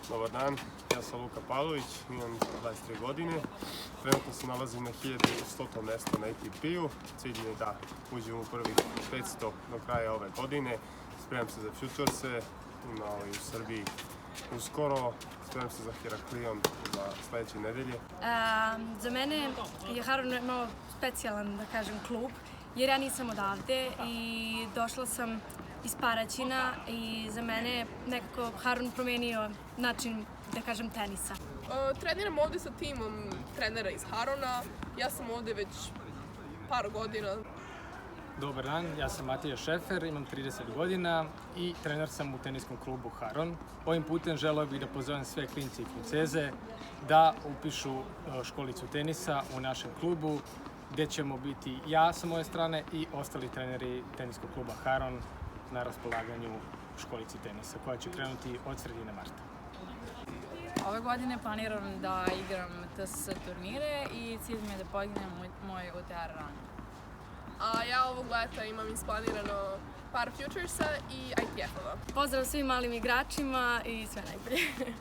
Dobar dan, ja sam Luka Pavlović, imam 23 godine. Trenutno se nalazim na 1100. mjesto na ATP-u. Cilj je da uđem u prvih 500 do kraja ove godine. Spremam se za Futurese, u Srbiji uskoro. Spremam se za Heraklion za sledeće nedelje. Za mene je Harun malo specijalan, da kažem, klub, jer ja nisam odavde i došla sam iz Paraćina i za mene je nekako Harun promenio način, da kažem, tenisa. Treniram ovde sa timom trenera iz Haruna. Ja sam ovde već par godina. Dobar dan, ja sam Matija Šefer, imam 30 godina i trener sam u teniskom klubu Haron. Ovim putem želeo bih da pozovem sve klince i klinceze da upišu školicu tenisa u našem klubu, gde ćemo biti ja sa moje strane i ostali treneri teniskog kluba Haron na raspolaganju školici tenisa, koja će krenuti od sredine marta. Ove godine planiram da igram TSS turnire i cilj mi je da podignem moj UTR rang. A ja ovog leta imam isplanirano par Futuresa i ITF-ova. Pozdrav svim malim igračima i sve najbolje.